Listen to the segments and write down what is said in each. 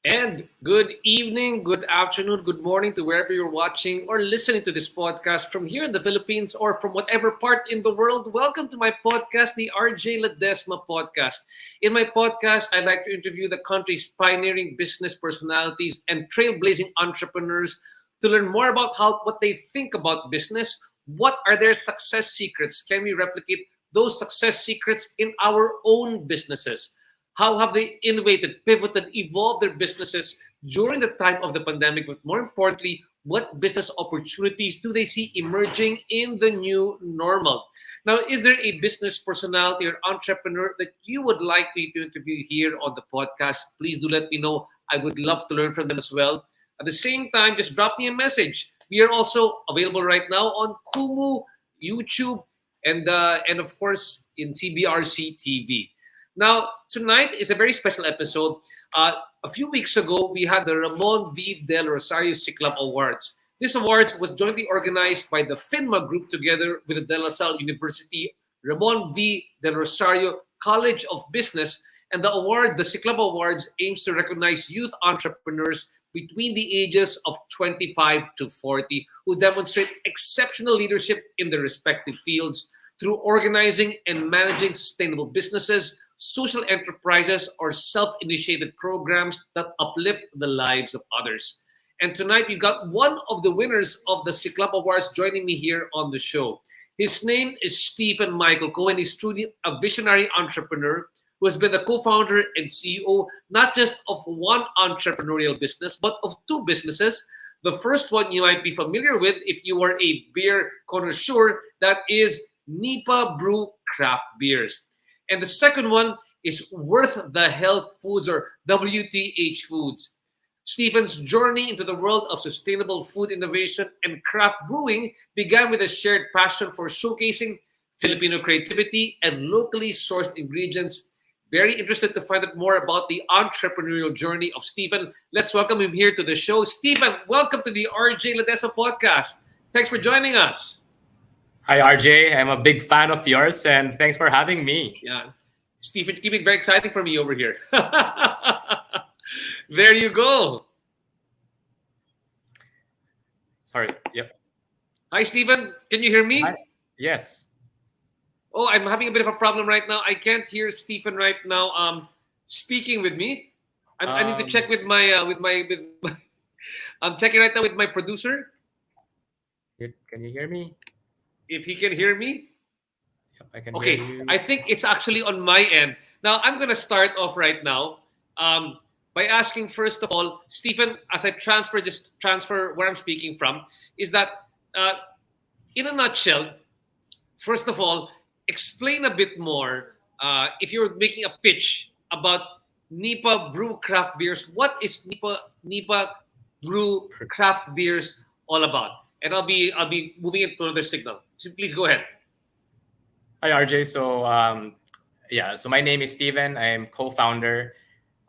And good evening, good afternoon, good morning to wherever you're watching or listening to this podcast from here in the Philippines or from whatever part in the world. Welcome to my podcast, the RJ Ledesma Podcast. In my podcast, I like to interview the country's pioneering business personalities and trailblazing entrepreneurs to learn more about what they think about business. What are their success secrets? Can we replicate those success secrets in our own businesses? How have they innovated, pivoted, evolved their businesses during the time of the pandemic? But more importantly, what business opportunities do they see emerging in the new normal? Now, is there a business personality or entrepreneur that you would like me to interview here on the podcast? Please do let me know. I would love to learn from them as well. At the same time, just drop me a message. We are also available right now on Kumu, YouTube, and of course in CBRC TV. Now, tonight is a very special episode. A few weeks ago, we had the Ramon V. Del Rosario Ciclab Awards. This awards was jointly organized by the FINMA Group together with the De La Salle University, Ramon V. Del Rosario College of Business, and the Ciclab Awards aims to recognize youth entrepreneurs between the ages of 25 to 40 who demonstrate exceptional leadership in their respective fields through organizing and managing sustainable businesses, social enterprises, or self-initiated programs that uplift the lives of others. And tonight we've got one of the winners of the Ciclab Awards joining me here on the show. His name is Stephen Michael Cohen. He's truly a visionary entrepreneur who has been the co-founder and CEO not just of one entrepreneurial business, but of two businesses. The first one you might be familiar with if you are a beer connoisseur, that is Nipa Brew Craft Beers. And the second one is Worth the Health Foods, or WTH Foods. Stephen's journey into the world of sustainable food innovation and craft brewing began with a shared passion for showcasing Filipino creativity and locally sourced ingredients. Very interested to find out more about the entrepreneurial journey of Stephen. Let's welcome him here to the show. Stephen, welcome to the RJ Ledesma Podcast. Thanks for joining us. Hi, RJ. I'm a big fan of yours, and thanks for having me. Yeah. Stephen, keep it very exciting for me over here. There you go. Sorry. Yep. Hi, Stephen. Can you hear me? Hi. Yes. Oh, I'm having a bit of a problem right now. I can't hear Stephen right now speaking with me. I need to check with my I'm checking right now with my producer. Can you hear me? If he can hear me. Yep, I can okay, hear you. I think it's actually on my end. Now, I'm going to start off right now. by asking first of all, Stephen, as I transfer where I'm speaking from, is that uh, in a nutshell, first of all, explain a bit more. If you're making a pitch about Nipa Brew Craft Beers, what is Nipa Brew Craft Beers all about? And I'll be moving it to another signal. So please go ahead. Hi, RJ. So my name is Steven. I'm co-founder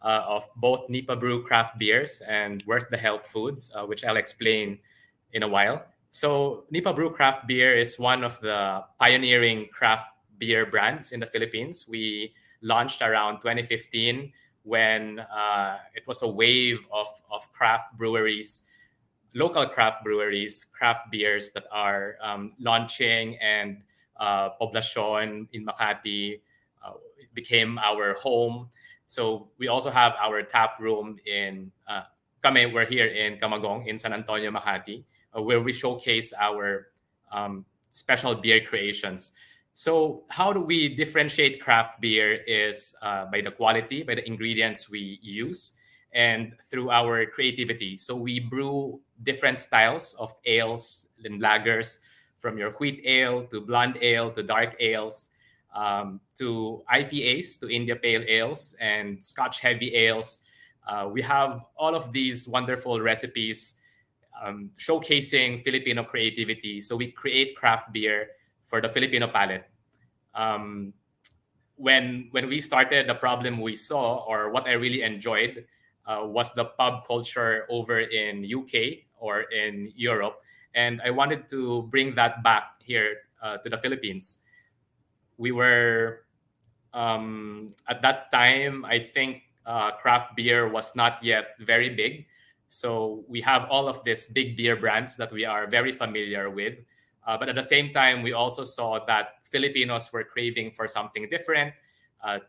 of both Nipa Brew Craft Beers and Worth the Health Foods, which I'll explain in a while. So, Nipa Brew Craft Beer is one of the pioneering craft beer brands in the Philippines. We launched around 2015 when it was a wave of craft breweries, local craft breweries, craft beers that are launching, and Poblacion in Makati became our home. So we also have our tap room in we're here in Camagong in San Antonio, Makati, where we showcase our special beer creations. So how do we differentiate craft beer is by the quality, by the ingredients we use, and through our creativity. So we brew different styles of ales and lagers, from your wheat ale to blonde ale to dark ales, to IPAs, to India Pale Ales, and Scotch Heavy Ales. We have all of these wonderful recipes showcasing Filipino creativity. So we create craft beer for the Filipino palate. Um, when we started, the problem we saw, or what I really enjoyed, was the pub culture over in UK or in Europe, and I wanted to bring that back here to the Philippines. We were at that time, I think craft beer was not yet very big. So we have all of these big beer brands that we are very familiar with. But at the same time, we also saw that Filipinos were craving for something different, uh,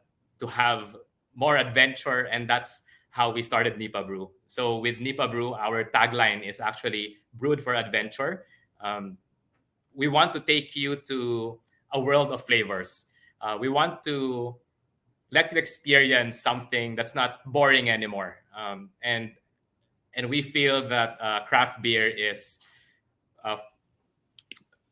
to have more adventure. And that's how we started Nipa Brew. So with Nipa Brew, our tagline is actually brewed for adventure. Um, we want to take you to a world of flavors. We want to let you experience something that's not boring anymore. And we feel that craft beer is, uh,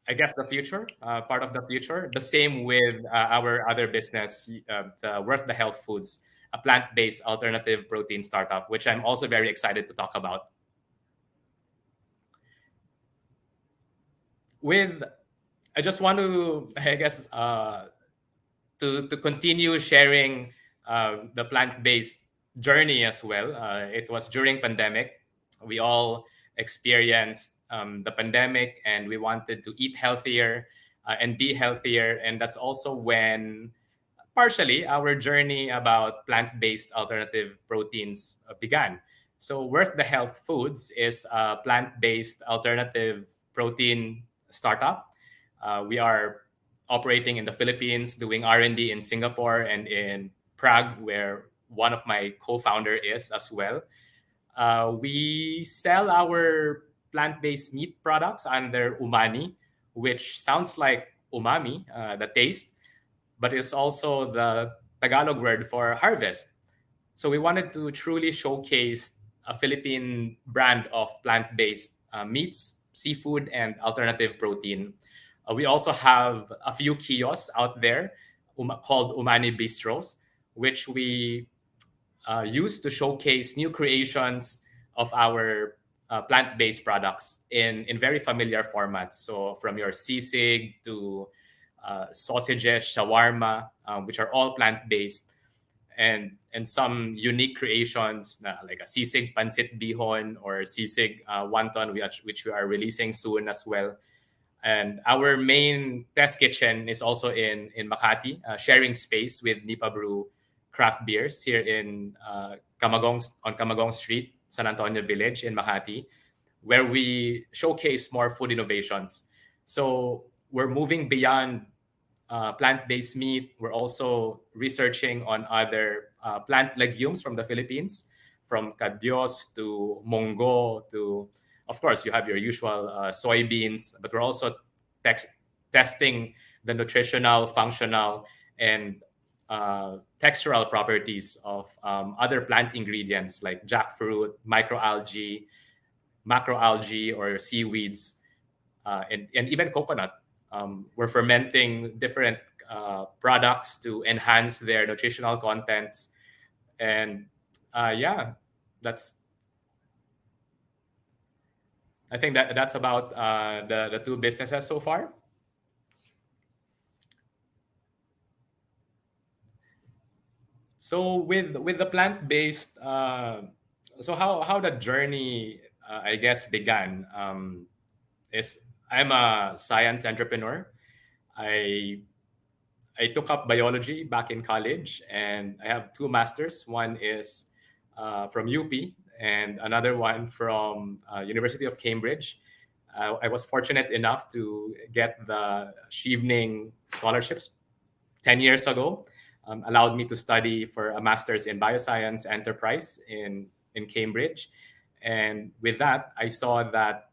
I guess, the future, part of the future. The same with our other business, the Worth the Health Foods, a plant-based alternative protein startup, which I'm also very excited to talk about. With, I just want to, I guess, to continue sharing the plant-based journey as well. It was during pandemic. We all experienced the pandemic, and we wanted to eat healthier and be healthier. And that's also when partially our journey about plant-based alternative proteins began. So Worth the Health Foods is a plant-based alternative protein startup. We are operating in the Philippines, doing R&D in Singapore and in Prague, where one of my co-founder is as well. We sell our plant-based meat products under Umani, which sounds like umami, the taste, but it's also the Tagalog word for harvest. So we wanted to truly showcase a Philippine brand of plant-based meats, seafood, and alternative protein. We also have a few kiosks out there called Umani Bistros, which we use to showcase new creations of our plant-based products in very familiar formats. So from your sisig to sausages, shawarma, which are all plant-based, and some unique creations like a sisig pancit bihon or sisig wonton, which we are releasing soon as well. And our main test kitchen is also in Makati, sharing space with Nipa Brew Craft Beers here in on Camagong Street, San Antonio Village in Makati, where we showcase more food innovations. So we're moving beyond plant-based meat. We're also researching on other plant legumes from the Philippines, from kadios to mongo to, of course, you have your usual soybeans, but we're also testing the nutritional, functional, and textural properties of other plant ingredients like jackfruit, microalgae, macroalgae, or seaweeds, and even coconut. We're fermenting different products to enhance their nutritional contents. And yeah, that's I think that's about the two businesses so far. So with the plant based, so how the journey I guess began is I'm a science entrepreneur. I I took up biology back in college, and I have two masters. One is from UP, and another one from University of Cambridge. I was fortunate enough to get the Chevening scholarships 10 years ago, allowed me to study for a master's in bioscience enterprise in Cambridge. And with that, I saw that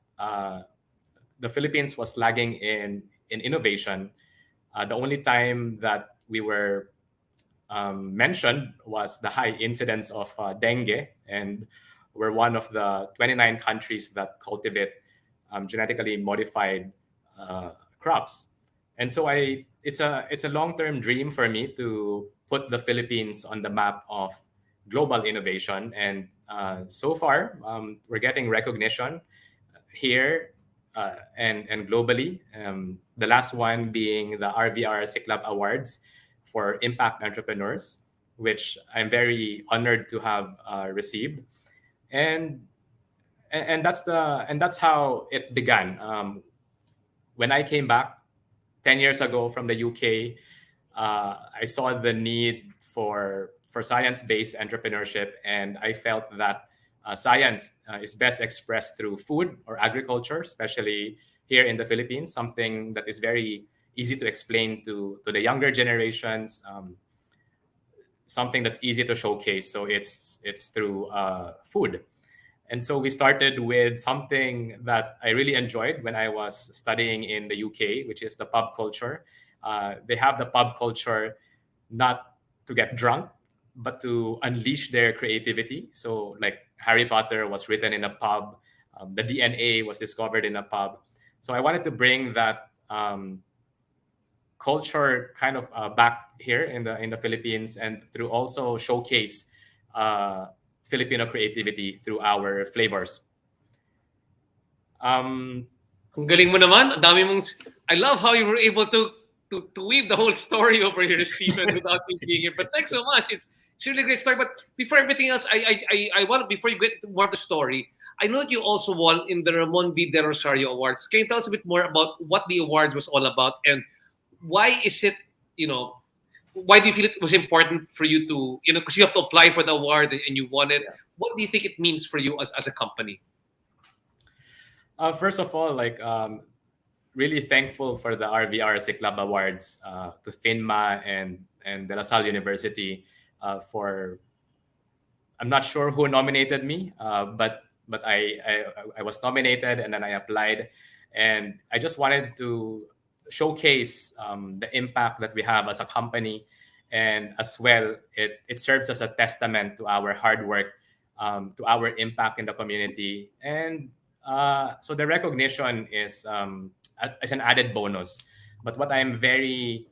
the Philippines was lagging in innovation. The only time that we were mentioned was the high incidence of dengue, and we're one of the 29 countries that cultivate genetically modified crops. And so it's a long-term dream for me to put the Philippines on the map of global innovation. And so far, we're getting recognition here and globally. The last one being the RVR Siklab Awards for Impact Entrepreneurs, which I'm very honored to have received. And that's how it began. When I came back 10 years ago from the UK, I saw the need for science-based entrepreneurship, and I felt that science is best expressed through food or agriculture, especially here in the Philippines, something that is very easy to explain to the younger generations, something that's easy to showcase. So it's through food. And so we started with something that I really enjoyed when I was studying in the UK, which is the pub culture. They have the pub culture not to get drunk, but to unleash their creativity. So, like Harry Potter was written in a pub, the DNA was discovered in a pub. So I wanted to bring that culture kind of back here in the Philippines, and through also showcase Filipino creativity through our flavors. Um, Ang galing mo naman. Ang dami mong... I love how you were able to weave the whole story over here, Stephen, without me being here. But thanks so much. It's really a great story. But before everything else, I want, before you get to more of the story, I know that you also won in the Ramon B. De Rosario Awards. Can you tell us a bit more about what the awards was all about, and why is it, why do you feel it was important for you to, because you have to apply for the award and you won it. What do you think it means for you as a company? First of all, really thankful for the RVR Siklab Awards to FINMA and De La Salle University for. I'm not sure who nominated me, but I was nominated, and then I applied, and I just wanted to showcase the impact that we have as a company, and as well it serves as a testament to our hard work, to our impact in the community, and so the recognition is as an added bonus. But what I'm very,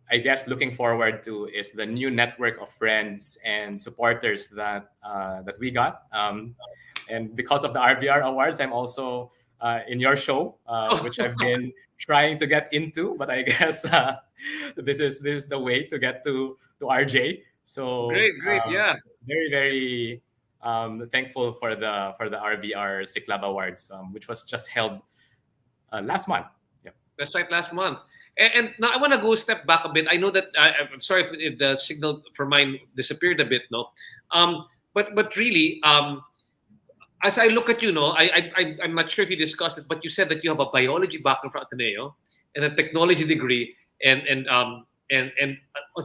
I guess, looking forward to is the new network of friends and supporters that we got. And because of the RBR Awards, I'm also in your show, which I've been trying to get into. But I guess this is the way to get to RJ. So Great, yeah. very very thankful for the RVR Siklab Awards, which was just held last month. Yeah. That's right, last month. And now I want to go a step back a bit. I know that I'm sorry if the signal for mine disappeared a bit, no. But really, as I look at you, no, I'm not sure if you discussed it, but you said that you have a biology background from Ateneo and a technology degree, and on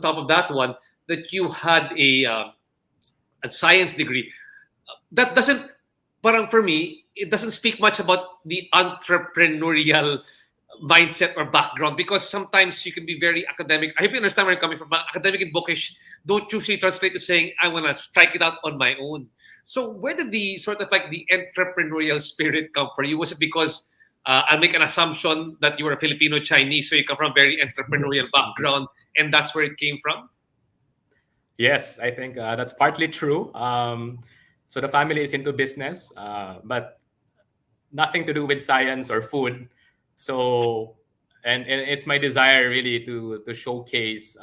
top of that one, that you had a science degree. That doesn't, parang for me, it doesn't speak much about the entrepreneurial mindset or background? Because sometimes you can be very academic. I hope you understand where I'm coming from. But academic and bookish don't usually translate to saying I want to strike it out on my own. So where did the sort of like the entrepreneurial spirit come for you? Was it because I'll make an assumption that you were a Filipino Chinese, so you come from a very entrepreneurial background, and that's where it came from? Yes, I think that's partly true. So the family is into business, but nothing to do with science or food. So, and it's my desire really to showcase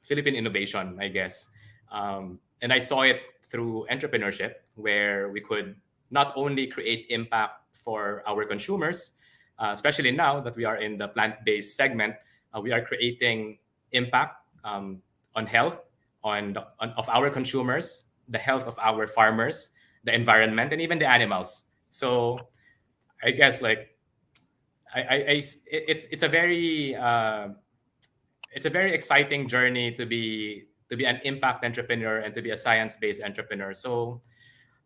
Philippine innovation, I guess. And I saw it through entrepreneurship, where we could not only create impact for our consumers, especially now that we are in the plant-based segment, we are creating impact on health of our consumers, the health of our farmers, the environment, and even the animals. So I guess like it's a very it's a very exciting journey to be an impact entrepreneur and to be a science-based entrepreneur. So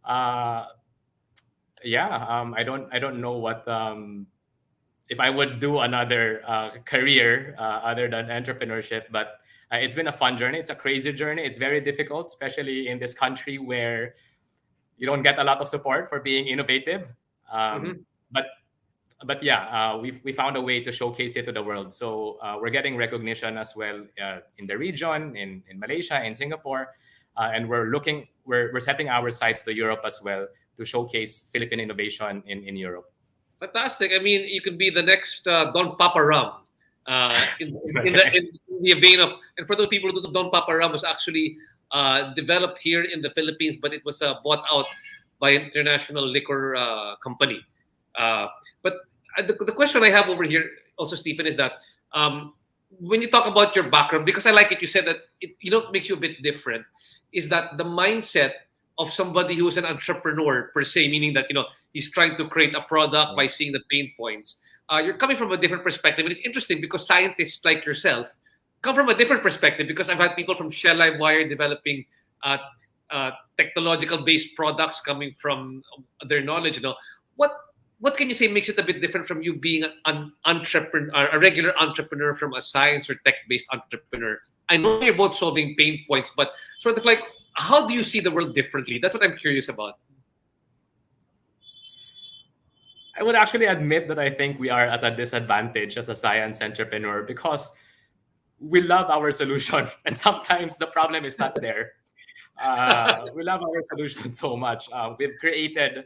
uh, yeah, I don't know what if I would do another career other than entrepreneurship, but it's been a fun journey. It's a crazy journey. It's very difficult, especially in this country where you don't get a lot of support for being innovative. Um, Mm-hmm. but yeah, we found a way to showcase it to the world. So we're getting recognition as well in the region, in Malaysia, in Singapore, and we're setting our sights to Europe as well to showcase Philippine innovation in Europe. Fantastic. I mean, you could be the next Don Papa Ram. Okay. In the vein of, and for those people who don't know, Don Papa Ram was actually developed here in the Philippines, but it was bought out by an international liquor company. Uh, but the question I have over here, also, Stephen, is that when you talk about your background, because I like it, you said that it makes you a bit different, is that the mindset of somebody who's an entrepreneur per se, meaning that he's trying to create a product by seeing the pain points. You're coming from a different perspective. And it's interesting because scientists like yourself come from a different perspective, because I've had people from Shell Live Wire developing technological based products coming from their knowledge. What what can you say makes it a bit different from you being an entrepreneur, a regular entrepreneur from a science or tech based entrepreneur? I know you're both solving pain points, but sort of like, how do you see the world differently? That's what I'm curious about. I would actually admit that I think we are at a disadvantage as a science entrepreneur because we love our solution, and sometimes the problem is not there. We love our solution so much. We've created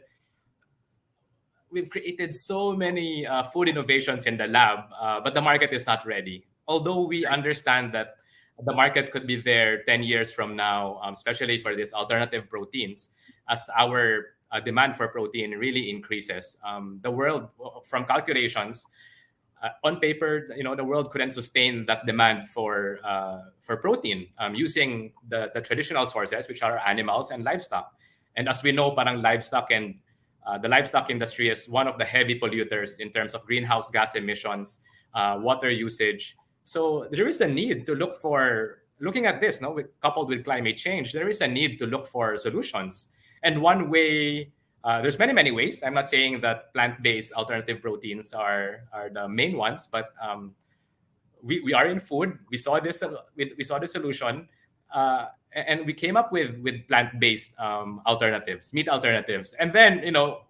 so many food innovations in the lab, but the market is not ready. Although we understand that the market could be there 10 years from now, especially for these alternative proteins, as our demand for protein really increases. The world, from calculations, on paper, the world couldn't sustain that demand for protein using the traditional sources, which are animals and livestock. And as we know, parang livestock and the livestock industry is one of the heavy polluters in terms of greenhouse gas emissions, water usage. So there is a need to looking at this, no, coupled with climate change, there is a need to look for solutions. And one way, there's many ways. I'm not saying that plant-based alternative proteins are the main ones, but we are in food. We saw the solution, and we came up with plant-based alternatives, meat alternatives. And then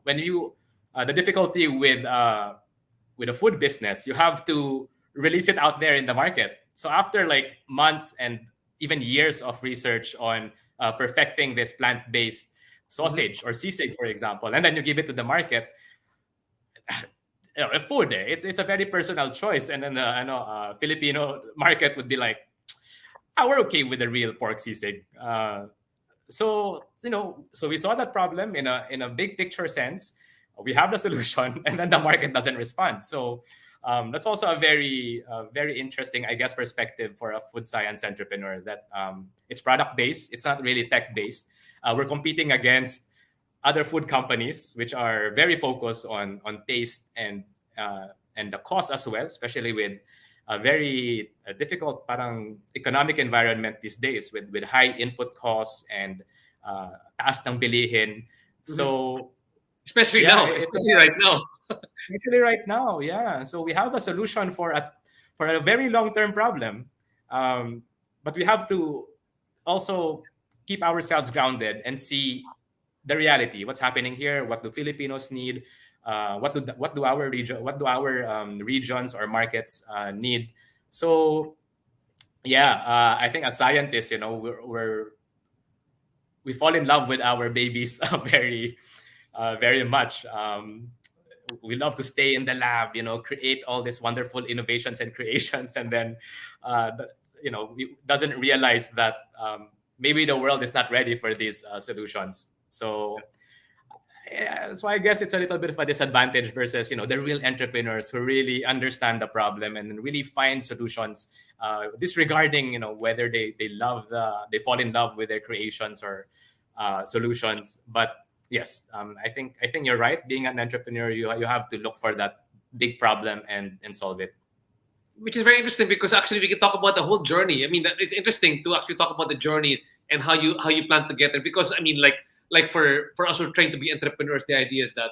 when you the difficulty with a food business, you have to release it out there in the market. So after like months and even years of research on perfecting this plant-based Mhm. sausage or sisig, for example, and then you give it to the market, food. It's a very personal choice, and then the Filipino market would be like, we're okay with the real pork sisig. So we saw that problem in a big picture sense. We have the solution, and then the market doesn't respond. So that's also a very interesting, I guess, perspective for a food science entrepreneur. That it's product based. It's not really tech based. We're competing against other food companies, which are very focused on taste and the cost as well, especially with a very difficult parang economic environment these days with high input costs and taas ng bilihin. Mhm. So Especially yeah, now, especially right now. Actually, right now, yeah. So we have a solution for a very long term problem, um, but we have to also keep ourselves grounded and see the reality. What's happening here? What do Filipinos need? What do our regions or markets need? So yeah, I think as scientists, we fall in love with our babies very much. We love to stay in the lab, create all these wonderful innovations and creations, and then, we doesn't realize that maybe the world is not ready for these solutions. So, yeah, so I guess it's a little bit of a disadvantage versus the real entrepreneurs who really understand the problem and really find solutions, disregarding whether they fall in love with their creations or solutions. But yes, I think you're right. Being an entrepreneur, you have to look for that big problem and solve it. Which is very interesting because actually we can talk about the whole journey. I mean, it's interesting to actually talk about the journey and how you plan to get there. Because I mean, like for us who are trying to be entrepreneurs, the idea is that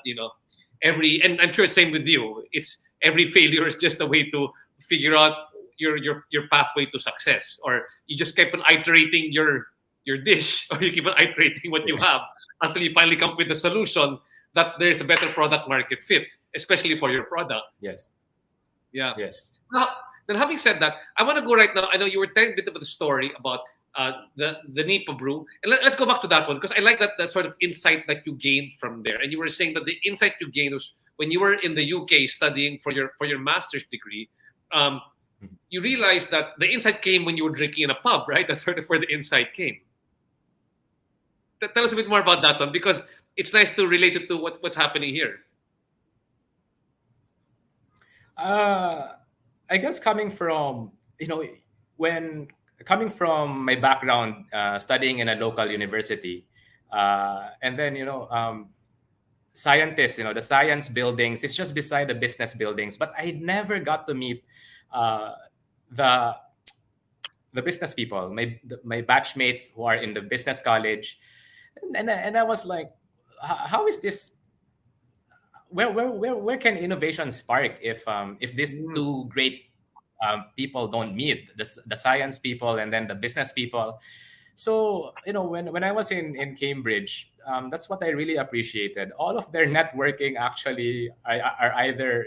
every, and I'm sure same with you. It's every failure is just a way to figure out your pathway to success, or you just keep on iterating your dish, or you keep on iterating what you Yeah. have until you finally come up with a solution that there's a better product market fit, especially for your product. Yes. Yeah. Yes. Now, then having said that, I want to go right now. I know you were telling a bit of the story about the Nipa Brew, and let's go back to that one because I like that sort of insight that you gained from there. And you were saying that the insight you gained was when you were in the UK studying for your master's degree. Um, you realized that the insight came when you were drinking in a pub, right? That's sort of where the insight came. Tell us a bit Yes. more about that one because it's nice to relate it to what's happening here. Uh, I guess when coming from my background, studying in a local university, and then scientists, the science buildings, it's just beside the business buildings, but I never got to meet uh, the the business people, my batchmates who are in the business college, and I was like, how is this? Where can innovation spark if these Mm. two great people don't meet, the science people and then the business people? So when I was in Cambridge, that's what I really appreciated. All of their networking actually are either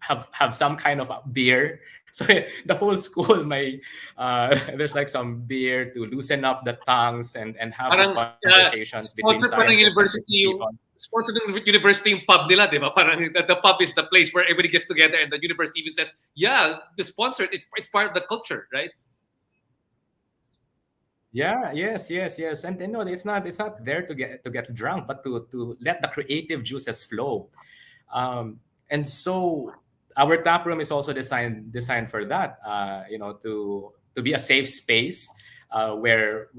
have some kind of a beer. So the whole school, there's like some beer to loosen up the tongues and have these Parang conversations between sponsored pa ng scientists and business university people. yung sponsored ng university yung pub nila, di ba? Parang the pub is the place where everybody gets together and the university even says, yeah, the sponsored, it's part of the culture, right? Yeah, yes. And it's not there to get drunk, but to let the creative juices flow. And so our tap room is also designed for that. To be a safe space where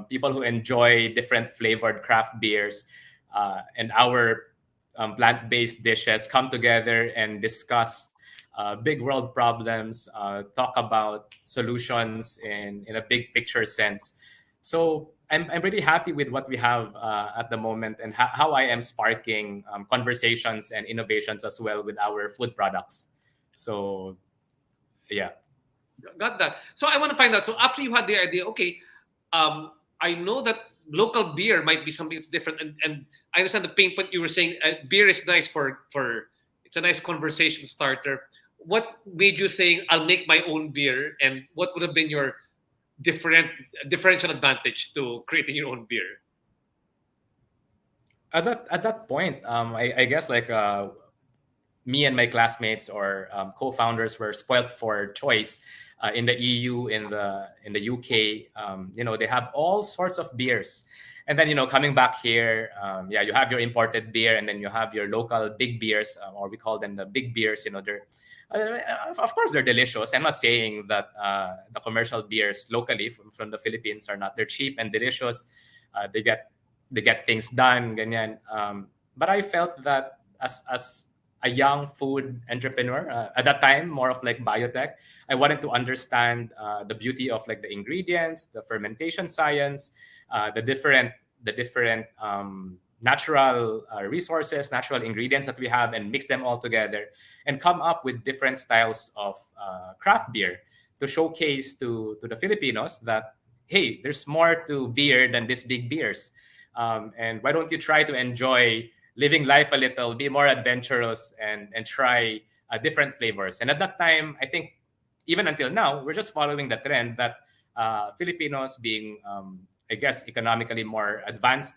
people who enjoy different flavored craft beers and our plant-based dishes come together and discuss big world problems, talk about solutions in a big picture sense. So I'm really happy with what we have at the moment and how I am sparking conversations and innovations as well with our food products. So yeah. Got that. So I want to find out. So after you had the idea, okay, I know that local beer might be something that's different, and I understand the pain point you were saying. Beer is nice for it's a nice conversation starter. What made you saying I'll make my own beer, and what would have been your different differential advantage to creating your own beer? At that point, I guess like me and my classmates or co-founders were spoilt for choice in the EU, in the UK. They have all sorts of beers, and then coming back here, yeah, you have your imported beer, and then you have your local big beers, or we call them the big beers. They're of course they're delicious. I'm not saying that the commercial beers locally from the Philippines are not. They're cheap and delicious. They get things done, ganyan. But I felt that as a young food entrepreneur at that time, more of like biotech, I wanted to understand the beauty of like the ingredients, the fermentation science, the different natural resources, natural ingredients that we have, and mix them all together and come up with different styles of craft beer to showcase to the Filipinos that, hey, there's more to beer than these big beers. And why don't you try to enjoy living life a little, be more adventurous, and try different flavors. And at that time, I think even until now, we're just following the trend that Filipinos being, I guess, economically more advanced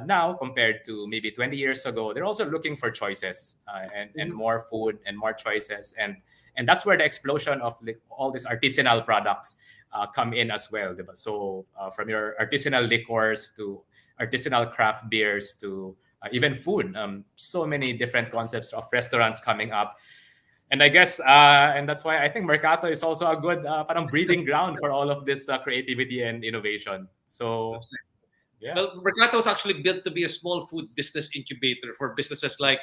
now compared to maybe 20 years ago, they're also looking for choices and more food and more choices. And that's where the explosion of like, all these artisanal products come in as well. Diba? So from your artisanal liquors to artisanal craft beers to even food, so many different concepts of restaurants coming up. And I guess, and that's why I think Mercato is also a good parang breeding ground for all of this creativity and innovation. So, yeah. Well, Mercato is actually built to be a small food business incubator for businesses like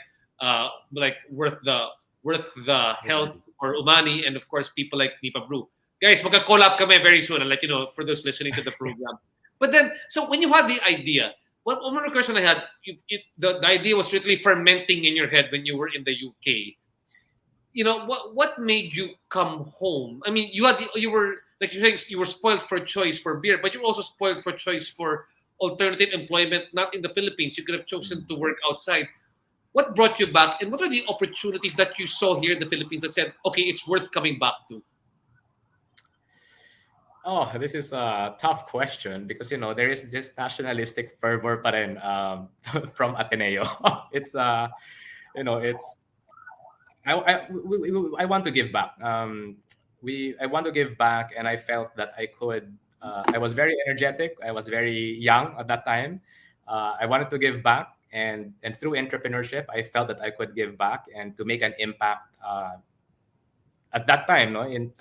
Worth the Health or Umani, and of course people like Nipa Brew. Guys, magka-collab kami very soon. I'll let you know for those listening to the program. But then, so when you had the idea, one more question I had, the idea was literally fermenting in your head when you were in the UK. What made you come home? I mean, you were like you're saying you were spoiled for choice for beer, but you're also spoiled for choice for alternative employment, not in the Philippines. You could have chosen to work outside. What brought you back, and what are the opportunities that you saw here in the Philippines that said, okay, it's worth coming back to? Oh, this is a tough question because there is this nationalistic fervor pa rin, from Ateneo. It's it's I want to give back. I want to give back, and I felt that I could. I was very energetic. I was very young at that time. I wanted to give back, and through entrepreneurship, I felt that I could give back and to make an impact at that time. No, in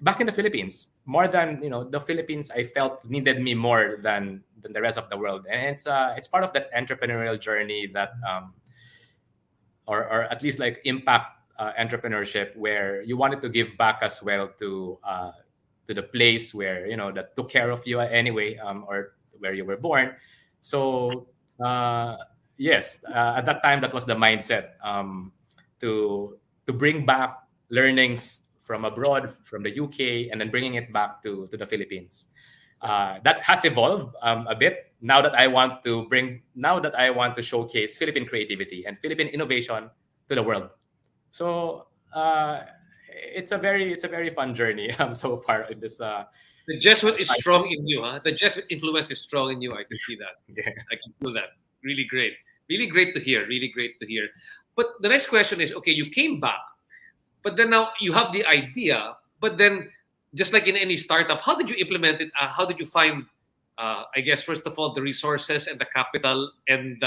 back in the Philippines, more than the Philippines, I felt needed me more than the rest of the world, and it's part of that entrepreneurial journey that. Or at least like impact entrepreneurship, where you wanted to give back as well to the place where that took care of you anyway, or where you were born. So yes, at that time that was the mindset, to bring back learnings from abroad, from the UK, and then bringing it back to the Philippines. That has evolved a bit now that I want to showcase Philippine creativity and Philippine innovation to the world. So it's a very fun journey so far in this. The Jesuit is strong in you, huh? The Jesuit influence is strong in you. I can see that. Yeah. I can feel that. Really great. Really great to hear. Really great to hear. But the next question is, okay, you came back, but then now you have the idea, but then just like in any startup, how did you implement it? How did you find, I guess, first of all, the resources and the capital, and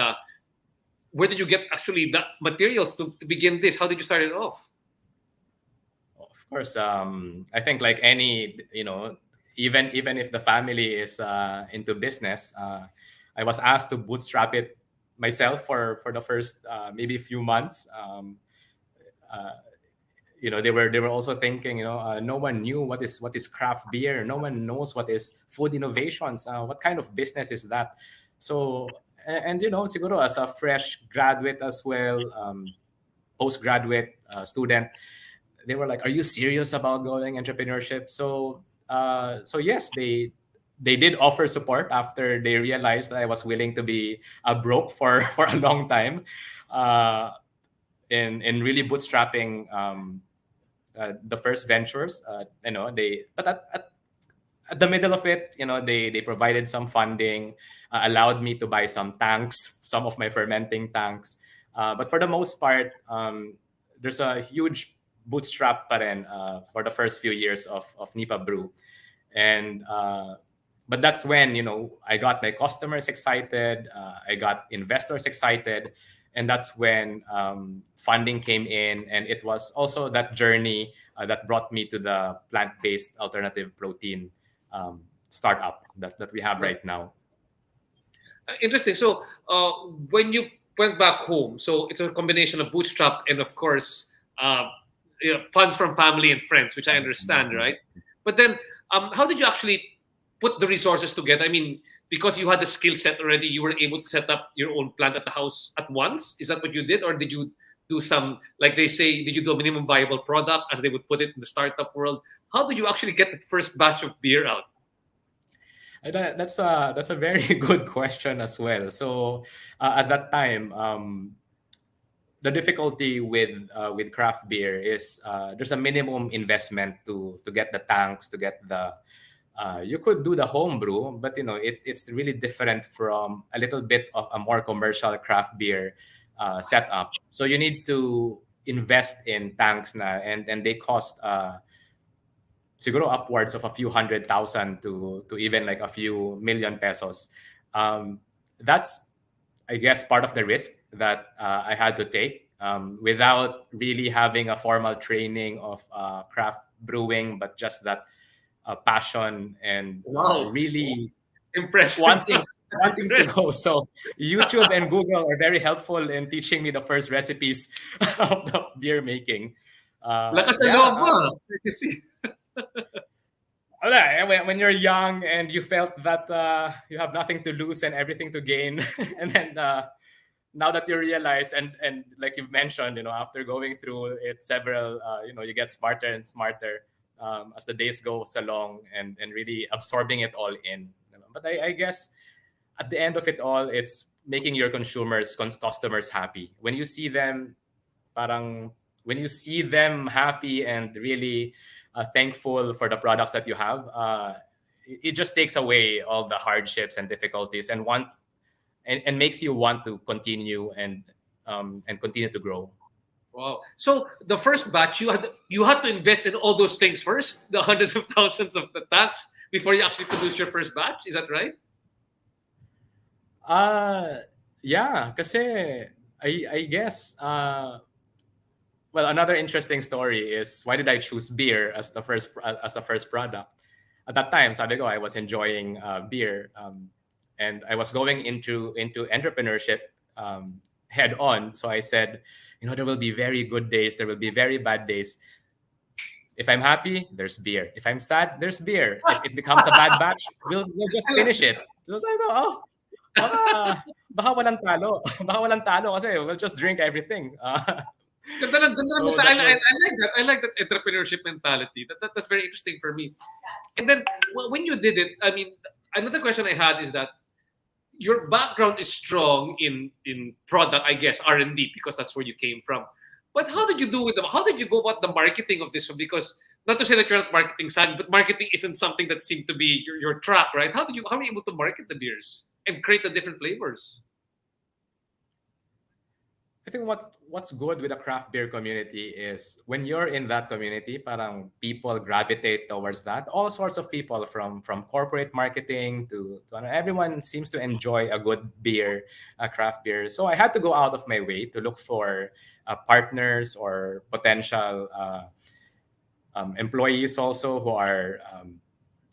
where did you get actually the materials to begin this? How did you start it off? Of course, I think like any, even if the family is into business, I was asked to bootstrap it myself for the first maybe few months. They were also thinking, no one knew what is craft beer. No one knows what is food innovations. What kind of business is that? So, and siguro as a fresh graduate as well, postgraduate student, they were like, "Are you serious about going entrepreneurship?" So yes, they did offer support after they realized that I was willing to be broke for a long time, in really bootstrapping. The first ventures, but at the middle of it, they provided some funding, allowed me to buy some tanks, some of my fermenting tanks. But for the most part, there's a huge bootstrap pa rin, for the first few years of Nipa Brew. And but that's when I got my customers excited, I got investors excited, and that's when funding came in, and it was also that journey that brought me to the plant-based alternative protein startup that we have right now. Interesting. So when you went back home, so it's a combination of bootstrap and of course funds from family and friends, which I understand, right? But then how did you actually put the resources together? I mean, because you had the skill set already, you were able to set up your own plant at the house at once. Is that what you did, or did you do some, like they say, did you do a minimum viable product, as they would put it in the startup world? How did you actually get the first batch of beer out? That's a very good question as well. So at that time, the difficulty with craft beer is there's a minimum investment to get the tanks, to get the you could do the home brew, but it's really different from a little bit of a more commercial craft beer setup. So you need to invest in tanks na, and they cost siguro upwards of a few 100,000 to even like a few million pesos. That's, I guess, part of the risk that I had to take without really having a formal training of craft brewing, but just that passion and Wow, really impressive. wanting to Impressive. go. So YouTube and Google are very helpful in teaching me the first recipes of the beer making. Lakas ng Yeah, loob mo. I can see. wala, when you're young and you felt that you have nothing to lose and everything to gain, and then now that you realize, and like you've mentioned, after going through it several, you get smarter and smarter as the days goes along, and really absorbing it all in. But I guess at the end of it all, it's making your customers happy. Parang when you see them happy and really thankful for the products that you have, it just takes away all the hardships and difficulties, and makes you want to continue and continue to grow. Wow. So the first batch, you had to invest in all those things first, the hundreds of thousands of the tax, before you actually produce your first batch. Is that right? Yeah, kasi I guess well, another interesting story is why did I choose beer as the first product? At that time, sabi ko, I was enjoying beer, and I was going into entrepreneurship head on. So I said, there will be very good days, there will be very bad days. If I'm happy, there's beer. If I'm sad, there's beer. If it becomes a bad batch, we'll just finish it. So I go, oh, baka walang talo. Baka walang talo kasi we'll just drink everything. Ganda ng So mentality. that I was like that. I like that entrepreneurship mentality. That's very interesting for me. And then when you did it, I mean, another question I had is that your background is strong in product, I guess, R&D, because that's where you came from. But how did you do with them? How did you go about the marketing of this one? Because not to say that you're not marketing savvy, but marketing isn't something that seemed to be your track, right? How are you able to market the beers and create the different flavors? I think what's good with the craft beer community is when you're in that community, parang people gravitate towards that. All sorts of people from corporate marketing to everyone seems to enjoy a good beer, a craft beer. So I had to go out of my way to look for partners or potential employees also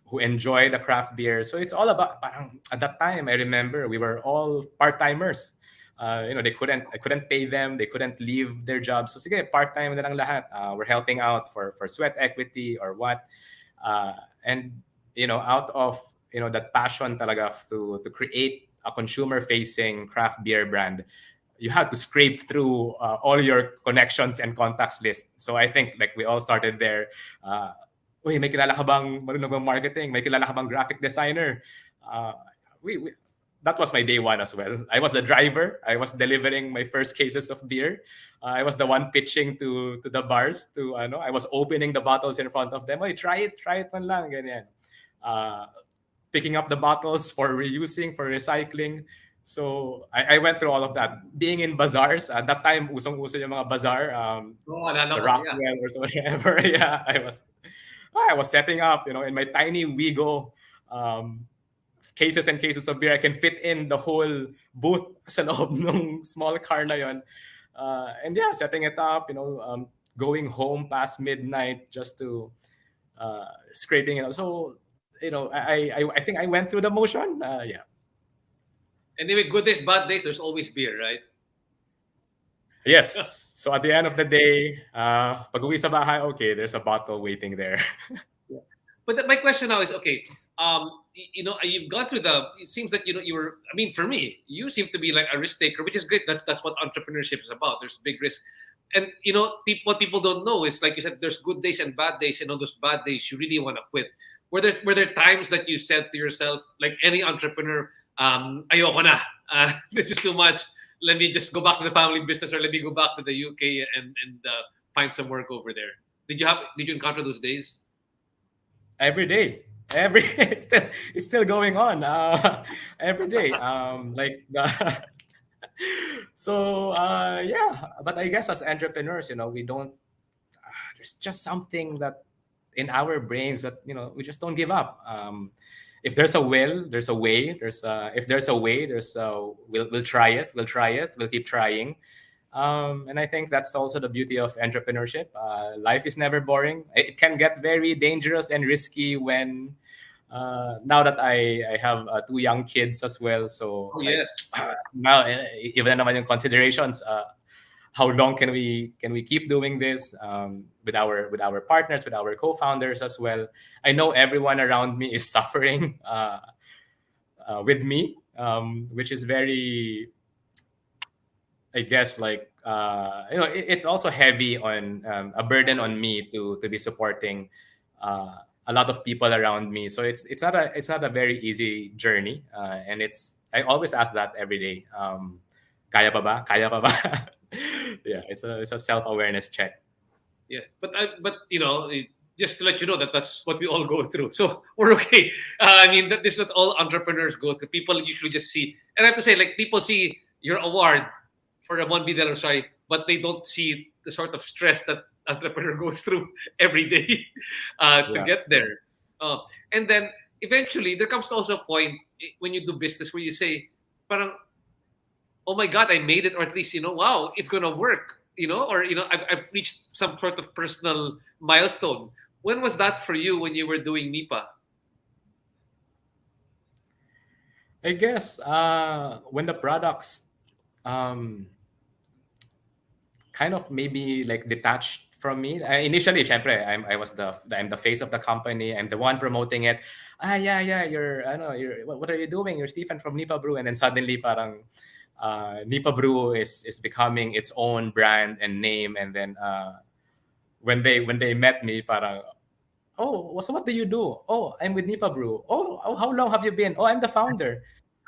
who enjoy the craft beer. So it's all about parang at that time I remember we were all part-timers. I couldn't pay them, they couldn't leave their jobs. So sige, part-time na lang lahat. We're helping out for sweat equity or what. And out of that passion talaga to create a consumer-facing craft beer brand, you have to scrape through all your connections and contacts list. So I think like we all started there. Uy, may kilala ka bang marunong bang marketing? May kilala ka bang graphic designer? We that was my day one as well. I was the driver. I was delivering my first cases of beer. I was the one pitching to the bars. I was opening the bottles in front of them. Hey, try it man lang, ganyan. Picking up the bottles for reusing, for recycling. So I went through all of that. Being in bazaars, at that time, usong-uso yung mga bazaar, Oh, alala sa ko, yeah. Rockwell or so whatever. Yeah, I was setting up, in my tiny Wigo, cases and cases of beer. I can fit in the whole booth sa loob ng small car na yon. And yeah, setting it up, going home past midnight just to scraping it. So, I think I went through the motion. Yeah. Anyway, good days, bad days, there's always beer, right? Yes. So at the end of the day, pag uwi sa bahay, okay, there's a bottle waiting there. But my question now is, okay, you've gone through the. It seems that you were. I mean, for me, you seem to be like a risk taker, which is great. That's what entrepreneurship is about. There's big risk, and what people don't know is, like you said, there's good days and bad days. And on those bad days, you really want to quit. Were there times that you said to yourself, like any entrepreneur, ayoko na, this is too much. Let me just go back to the family business, or let me go back to the UK and find some work over there. Did you encounter those days? Every day, every it's still going on every day. Like so yeah, but I guess as entrepreneurs, we don't. There's just something that in our brains that we just don't give up. If there's a will, there's a way. If there's a way, we'll try it. We'll try it. We'll keep trying. And I think that's also the beauty of entrepreneurship. Life is never boring. It can get very dangerous and risky when now that I have two young kids as well. So Oh like yes. now, even naman yung considerations, how long can we keep doing this with our partners, with our co-founders as well. I know everyone around me is suffering with me, which is very, I guess, like it's also heavy on a burden on me to be supporting a lot of people around me. So it's not a very easy journey, and I always ask that every day. Kaya pa ba? Kaya pa ba? Yeah, it's a self awareness check. Yes, but just to let you know that that's what we all go through. So we're okay. I mean, this is what all entrepreneurs go through. People usually just see, and I have to say, like, people see your award for a $1 billion, sorry, but they don't see the sort of stress that entrepreneur goes through every day to Yeah. get there. Uh, and then eventually there comes also a point when you do business where you say, parang, oh my God, I made it, or at least, wow, it's gonna work, or I've reached some sort of personal milestone. When was that for you when you were doing Nipa? I guess when the products um, kind of maybe like detached from me. Initially, syempre, I'm the face of the company. I'm the one promoting it. Yeah, yeah. I know. What are you doing? You're Stephen from Nipa Brew, and then suddenly, parang Nipa Brew is becoming its own brand and name. And then when they met me, parang, oh, so what do you do? Oh, I'm with Nipa Brew. Oh, how long have you been? Oh, I'm the founder.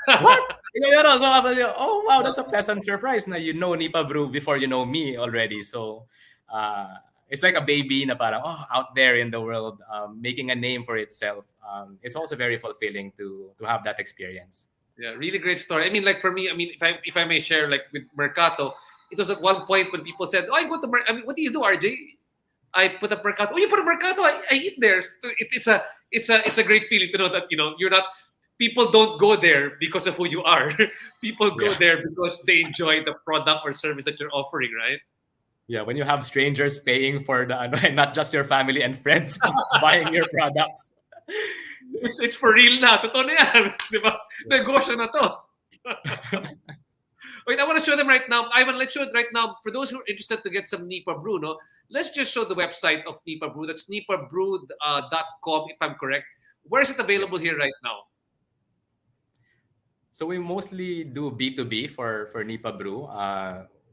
What? So oh wow, that's a pleasant surprise na Nipa Brew before you know me already. So it's like a baby na parang, out there in the world, making a name for itself. It's also very fulfilling to have that experience. Yeah, really great story. I mean, like for me, I mean, if I may share, like with Mercato, it was at one point when people said, "Oh, I go to I mean, what do you do, RJ?" I put up Mercato. Oh, you put up Mercato? I eat there. It's a great feeling to know that you're not. People don't go there because of who you are. People go Yeah. there because they enjoy the product or service that you're offering, right? Yeah, when you have strangers paying for the and not just your family and friends buying your products. It's for real na. Totoo na yan. Di ba? Negosyo na to. Wait, I want to show them right now. Ivan, let's show it right now. For those who are interested to get some Nipa Brew, no, let's just show the website of Nipa Brew. That's nipabrew.com, if I'm correct. Where is it available here right now? So we mostly do B2B for Nipa Brew.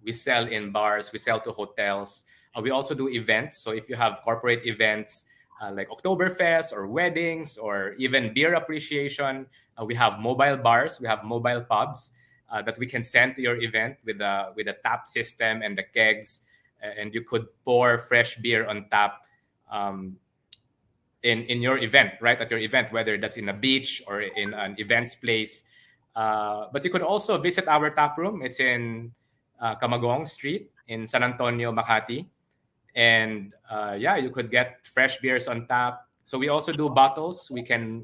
We sell in bars, we sell to hotels. We also do events. So if you have corporate events like Oktoberfest or weddings or even beer appreciation, we have mobile bars, we have mobile pubs that we can send to your event with a tap system and the kegs, and you could pour fresh beer on tap. In your event, right? At your event, whether that's in a beach or in an events place. But you could also visit our tap room. It's in Camagong Street in San Antonio, Makati. And yeah, you could get fresh beers on tap. So we also do bottles. We can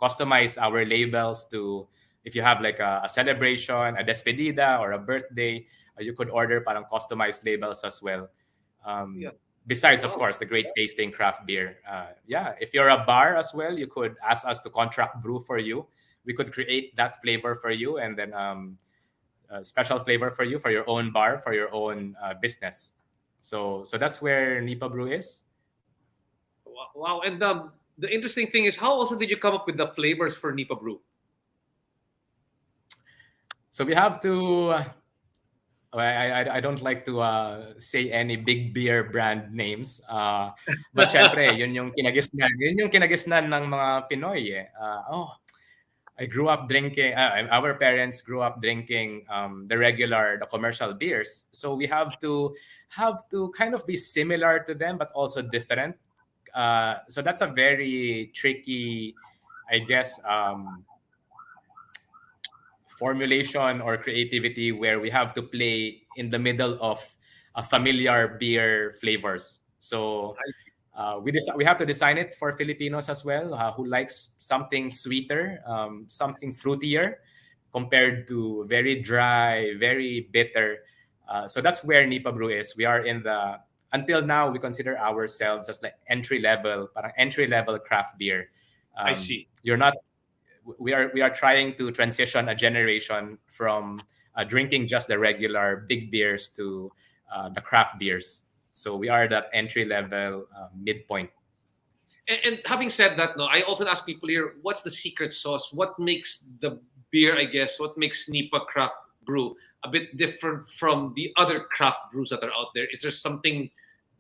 customize our labels to, if you have like a celebration, a despedida, or a birthday, you could order parang customized labels as well. Um, Yeah. Besides, of Wow. course, the great tasting craft beer. Yeah, if you're a bar as well, you could ask us to contract brew for you. We could create that flavor for you, and then a special flavor for you for your own bar, for your own business. So that's where Nipa Brew is. Wow. And the interesting thing is, how also did you come up with the flavors for Nipa Brew? So we have to. I don't like to say any big beer brand names. But syempre, yun yung kinagisnan ng mga Pinoy eh. I grew up drinking. Our parents grew up drinking the commercial beers. So we have to kind of be similar to them, but also different. So that's a very tricky, I guess, formulation or creativity where we have to play in the middle of familiar beer flavors. So I see. we have to design it for Filipinos as well, who likes something sweeter, something fruitier, compared to very dry, very bitter. So that's where Nipa Brew is. We are in the until now we consider ourselves as like parang entry level craft beer. I see. You're not we are trying to transition a generation from drinking just the regular big beers to the craft beers. So we are that entry level midpoint. And having said that, no, I often ask people here, what's the secret sauce? What makes the beer, I guess, what makes Nipa Craft Brew a bit different from the other craft brews that are out there? Is there something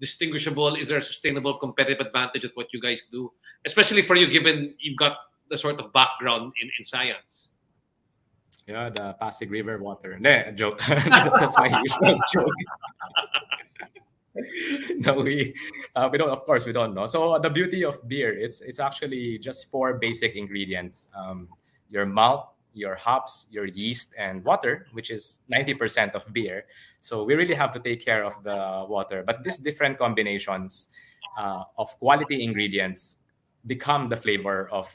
distinguishable? Is there a sustainable competitive advantage at what you guys do? Especially for you, given you've got the sort of background in science. Yeah, the Pasig River water. Nah, joke. That's my usual joke. No, we don't. Of course, we don't know. So the beauty of beer, it's actually just four basic ingredients: your malt, your hops, your yeast, and water, which is 90% of beer. So we really have to take care of the water. But these different combinations of quality ingredients become the flavor of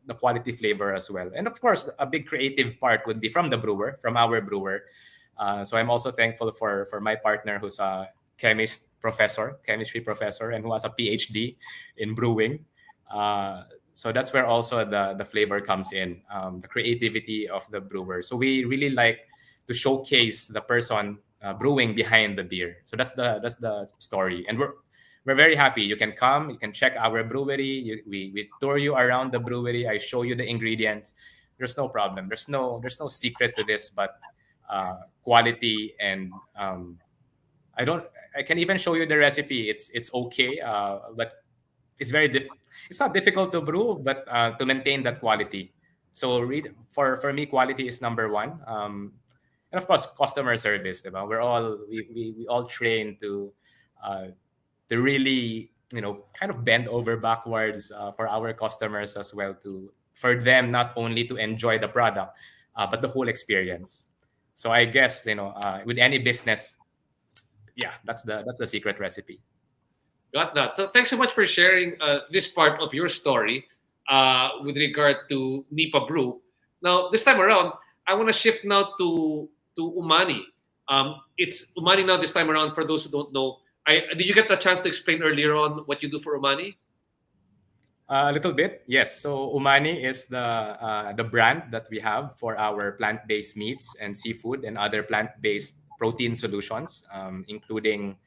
the quality flavor as well. And of course, a big creative part would be from the brewer, from our brewer. So I'm also thankful for my partner who's a chemistry professor, and who has a PhD in brewing. So that's where also the flavor comes in, the creativity of the brewer. So we really like to showcase the person brewing behind the beer. So that's the story, and we're very happy. You can come, you can check our brewery. We tour you around the brewery. I show you the ingredients. There's no problem. There's no secret to this, but quality and I don't. I can even show you the recipe. It's okay, but it's not difficult to brew, but to maintain that quality. So for me, quality is number one, and of course, customer service. Diba? We all train to really kind of bend over backwards for our customers as well, to for them not only to enjoy the product, but the whole experience. So I guess with any business, yeah, that's the secret recipe. Got that. So thanks so much for sharing this part of your story with regard to Nipa Brew. Now, this time around, I want to shift now to Umani. It's Umani now this time around. For those who don't know, did you get the chance to explain earlier on what you do for Umani? A little bit, yes. So Umani is the brand that we have for our plant-based meats and seafood and other plant-based protein solutions, including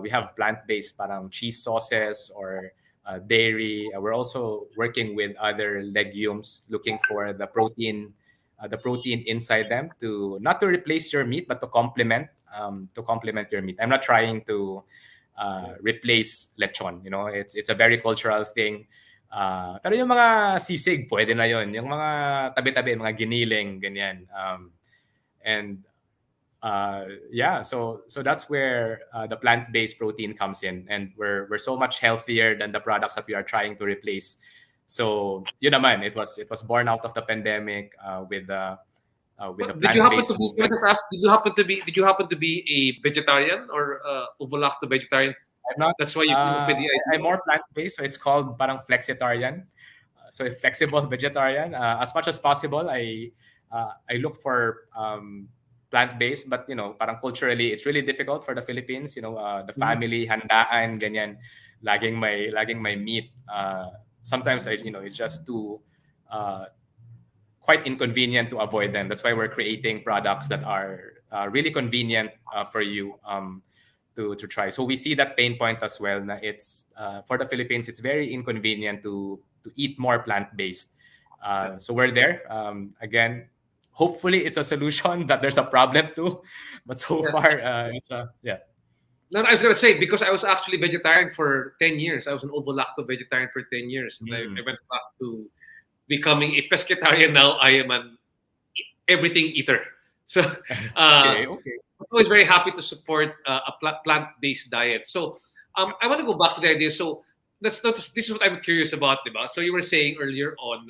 we have plant-based parang cheese sauces or dairy. We're also working with other legumes, looking for the protein inside them, to not to replace your meat, but to complement your meat. I'm not trying to replace lechon. It's a very cultural thing. Pero yung mga sisig, pwede na yon. Yung mga tabi-tabi, mga giniling, ganyan. And yeah, so that's where the plant-based protein comes in, and we're so much healthier than the products that we are trying to replace. So yun naman, it was born out of the pandemic with the Did you happen plant-based to be? Can I movement. just ask? Did you happen to be a vegetarian or uvolacto vegetarian? I'm not. That's why you came up with the I'm idea. more plant-based, so it's called parang flexitarian. So a flexible vegetarian. As much as possible, I look for plant-based, but parang culturally, it's really difficult for the Philippines. The Mhm. family handaan ganyan, laging may meat. Sometimes it's just too quite inconvenient to avoid them. That's why we're creating products that are really convenient for you. to try. So we see that pain point as well. Na it's for the Philippines, it's very inconvenient to eat more plant based. So we're there again. Hopefully, it's a solution that there's a problem too, but so Yeah. far, it's a yeah. No, I was gonna say because I was actually vegetarian for 10 years. I was an ovo-lacto vegetarian for 10 years, and I Mm. went back to becoming a pescatarian. Now I am an everything eater. So Okay, okay. I'm always very happy to support a plant-based diet. So Yeah, I want to go back to the idea. So that's not. This is what I'm curious about, diba? So you were saying earlier on,